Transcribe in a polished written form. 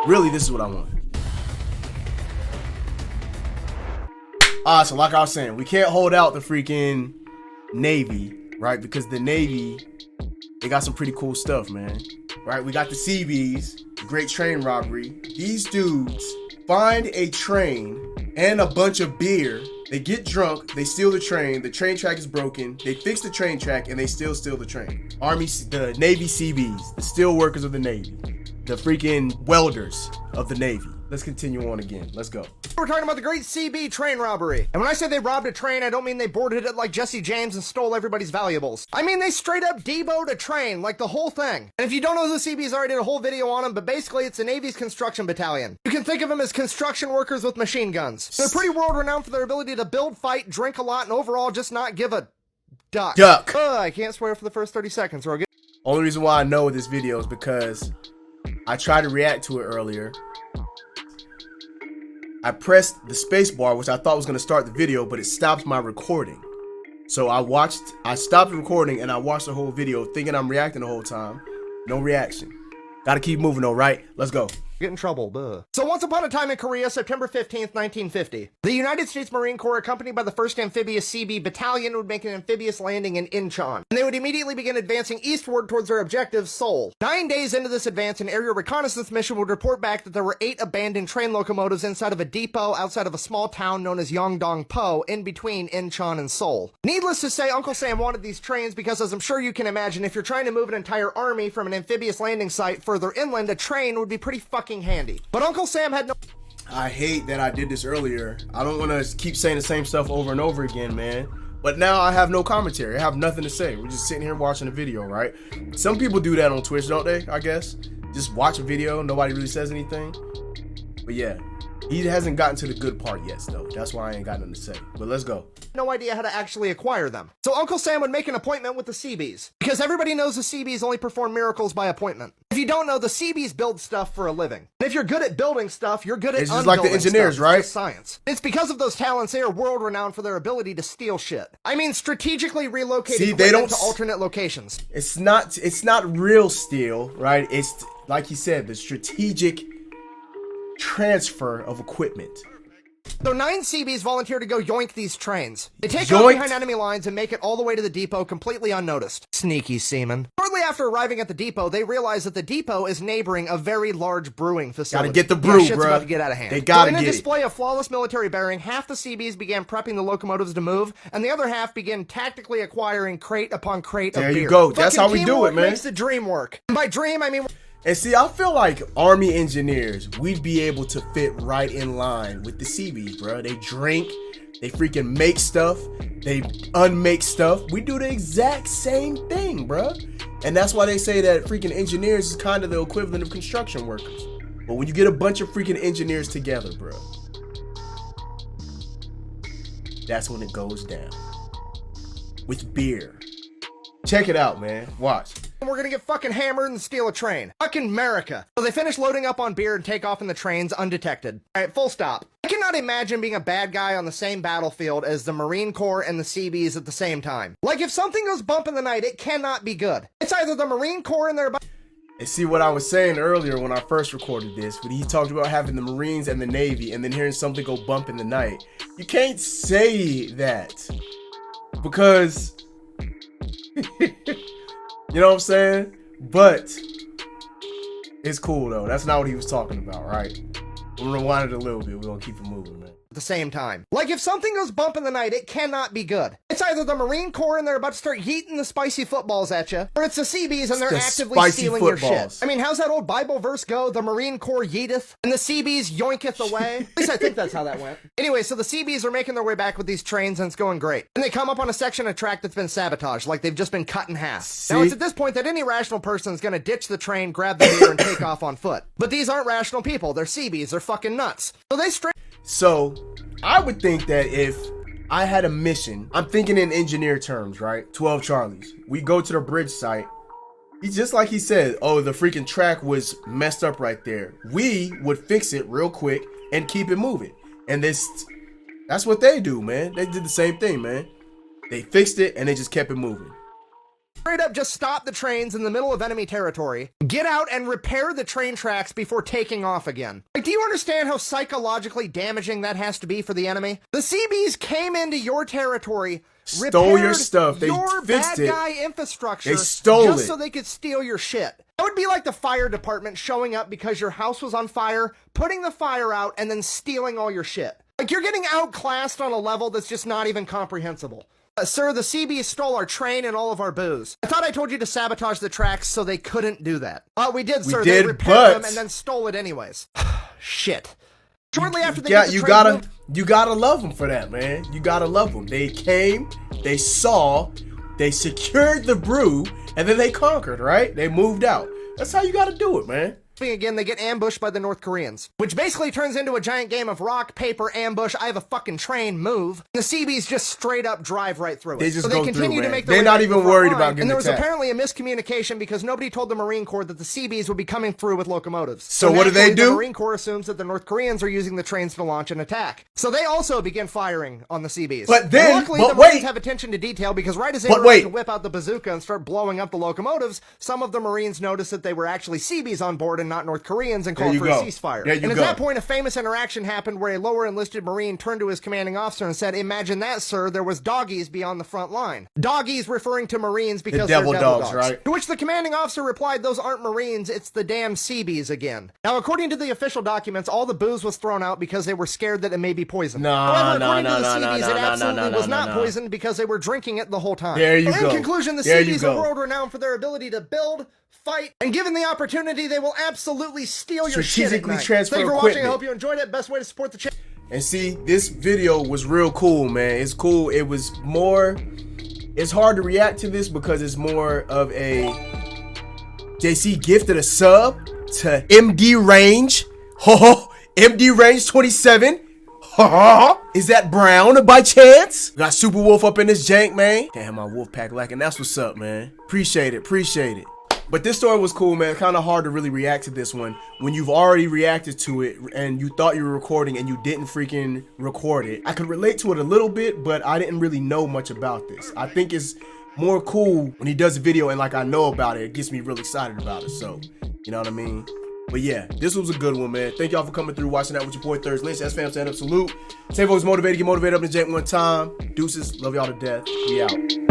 Really, this is what I want. So like I was saying, we can't hold out the freaking Navy, right? Because the Navy, they got some pretty cool stuff, man. Right? We got the Seabees, great train robbery. These dudes find a train and a bunch of beer. They get drunk, they steal the train track is broken, they fix the train track, and they still steal the train. The Navy Seabees, the steel workers of the Navy, the freaking welders of the Navy. Let's continue on again. Let's go. We're talking about the great CB train robbery. And when I say they robbed a train, I don't mean they boarded it like Jesse James and stole everybody's valuables. I mean they straight up deboed a train, like the whole thing. And if you don't know who the CBs are, I did a whole video on them, but basically it's the Navy's construction battalion. You can think of them as construction workers with machine guns. They're pretty world-renowned for their ability to build, fight, drink a lot, and overall just not give a duck. I can't swear for the first 30 seconds or I'll get... Only reason why I know this video is because I tried to react to it earlier. I pressed the space bar, which I thought was going to start the video, but it stopped my recording. So I stopped recording and I watched the whole video thinking I'm reacting the whole time. No reaction. Gotta keep moving though, right? Let's go. Get in trouble, duh. So once upon a time in Korea, September 15th, 1950, the United States Marine Corps, accompanied by the 1st Amphibious CB Battalion, would make an amphibious landing in Incheon. And they would immediately begin advancing eastward towards their objective, Seoul. 9 days into this advance, an aerial reconnaissance mission would report back that there were 8 abandoned train locomotives inside of a depot outside of a small town known as Yongdong-po, in between Incheon and Seoul. Needless to say, Uncle Sam wanted these trains because, as I'm sure you can imagine, if you're trying to move an entire army from an amphibious landing site further inland, a train would be pretty fucking handy. But Uncle Sam had no... I hate that I did this earlier. I don't want to keep saying the same stuff over and over again, man. But now I have no commentary. I have nothing to say. We're just sitting here watching a video, right? Some people do that on Twitch, don't they? I guess. Just watch a video. Nobody really says anything. But yeah. He hasn't gotten to the good part yet, though. That's why I ain't got nothing to say. But let's go. No idea how to actually acquire them. So Uncle Sam would make an appointment with the Seabees, because everybody knows the Seabees only perform miracles by appointment. If you don't know, the Seabees build stuff for a living. And if you're good at building stuff, you're good at It's just like the engineers, stuff. right? It's science. It's because of those talents they are world-renowned for their ability to steal shit. I mean, strategically relocating equipment to alternate locations. It's not real steal, right? It's like he said, the strategic transfer of equipment. So 9 Seabees volunteer to go yoink these trains. They take off behind enemy lines and make it all the way to the depot completely unnoticed. Sneaky seamen. Shortly after arriving at the depot, they realize that the depot is neighboring a very large brewing facility. Gotta get the brew, shit's bro. About to get out of hand. They gotta get it. In a display of flawless military bearing, half the Seabees began prepping the locomotives to move, and the other half began tactically acquiring crate upon crate of beer. There you go. That's how we do it, man. Makes the dream work. And by dream, I mean... And see, I feel like Army engineers, we'd be able to fit right in line with the Seabees, bro. They drink, they freaking make stuff, they unmake stuff. We do the exact same thing, bro. And that's why they say that freaking engineers is kind of the equivalent of construction workers. But when you get a bunch of freaking engineers together, bro, that's when it goes down. With beer. Check it out, man. Watch. We're gonna get fucking hammered and steal a train. Fucking America. So they finish loading up on beer and take off in the trains undetected. Alright, full stop. I cannot imagine being a bad guy on the same battlefield as the Marine Corps and the Seabees at the same time. Like, if something goes bump in the night, it cannot be good. It's either the Marine Corps and their... And see what I was saying earlier when I first recorded this, when he talked about having the Marines and the Navy and then hearing something go bump in the night. You can't say that. Because... You know what I'm saying? But it's cool though. That's not what he was talking about, right? We'll rewind it a little bit. We're gonna keep it moving, man. At the same time. Like, if something goes bump in the night, it cannot be good. It's either the Marine Corps and they're about to start yeeting the spicy footballs at you, or it's the Seabees and they're actively stealing your shit. I mean, how's that old Bible verse go? The Marine Corps yeeteth, and the Seabees yoinketh away. At least I think that's how that went. Anyway, so the Seabees are making their way back with these trains, and it's going great. And they come up on a section of track that's been sabotaged, like they've just been cut in half. See? Now, it's at this point that any rational person is gonna ditch the train, grab the beer, and take off on foot. But these aren't rational people. They're Seabees. They're fucking nuts. So they straight... So, I would think that if I had a mission, I'm thinking in engineer terms, right? 12 Charlies. We go to the bridge site. He's just like he said, oh, the freaking track was messed up right there. We would fix it real quick and keep it moving. And that's what they do, man. They did the same thing, man. They fixed it and they just kept it moving. straight up just stop the trains in the middle of enemy territory, get out and repair the train tracks before taking off again. Like, do you understand how psychologically damaging that has to be for the enemy? The Seabees came into your territory, stole your stuff, they your fixed bad it. Guy infrastructure They stole just it so they could steal your shit. That would be like the fire department showing up because your house was on fire, putting the fire out, and then stealing all your shit. Like, you're getting outclassed on a level that's just not even comprehensible. Sir, the Seabees stole our train and all of our booze. I thought I told you to sabotage the tracks so they couldn't do that. We did, sir. They repaired them and then stole it anyways. Shit. Shortly after they you gotta love them for that, man. You gotta love them. They came, they saw, they secured the brew, and then they conquered, right? They moved out. That's how you gotta do it, man. Again, they get ambushed by the North Koreans, which basically turns into a giant game of rock, paper, ambush, I have a fucking train, move. The Seabees just straight up drive right through it. They just so they go continue through, to man. make their They're way not back even to the front worried line. about getting And there was attacked. apparently a miscommunication because nobody told the Marine Corps that the Seabees would be coming through with locomotives. So what do they do? The Marine Corps assumes that the North Koreans are using the trains to launch an attack. So they also begin firing on the Seabees. But then, luckily, the Marines have attention to detail because right as they were about to whip out the bazooka and start blowing up the locomotives, some of the Marines noticed that they were actually Seabees on board and not North Koreans and called for a ceasefire. And at that point, a famous interaction happened where a lower enlisted Marine turned to his commanding officer and said, "Imagine that, sir, there was doggies beyond the front line." Doggies referring to Marines because they're devil dogs, right? To which the commanding officer replied, "Those aren't Marines, it's the damn Seabees again." Now, according to the official documents, all the booze was thrown out because they were scared that it may be poisoned. However, according to the Seabees, it absolutely was not poisoned because they were drinking it the whole time. There you go. In conclusion, the Seabees are world renowned for their ability to build, fight, and given the opportunity, they will absolutely steal your shit at night. Transfer Thank you for equipment. watching. I hope you enjoyed it. Best way to support the channel. And see, this video was real cool, man. It's cool. It was more, it's hard to react to this because it's more of a JC gifted a sub to MD Range. Ho, MD Range 27. Is that Brown by chance? Got Super Wolf up in this jank, man. Damn, my wolf pack lacking. That's what's up, man. Appreciate it. But this story was cool, man. Kind of hard to really react to this one when you've already reacted to it and you thought you were recording and you didn't freaking record it. I could relate to it a little bit, but I didn't really know much about this. I think it's more cool when he does a video and like I know about it. It gets me real excited about it. So, you know what I mean? But yeah, this was a good one, man. Thank y'all for coming through, watching that with your boy Thurs Lynch. SFAM, stand up, salute. Stay focused, motivated, get motivated up in the jank one time. Deuces, love y'all to death. We out.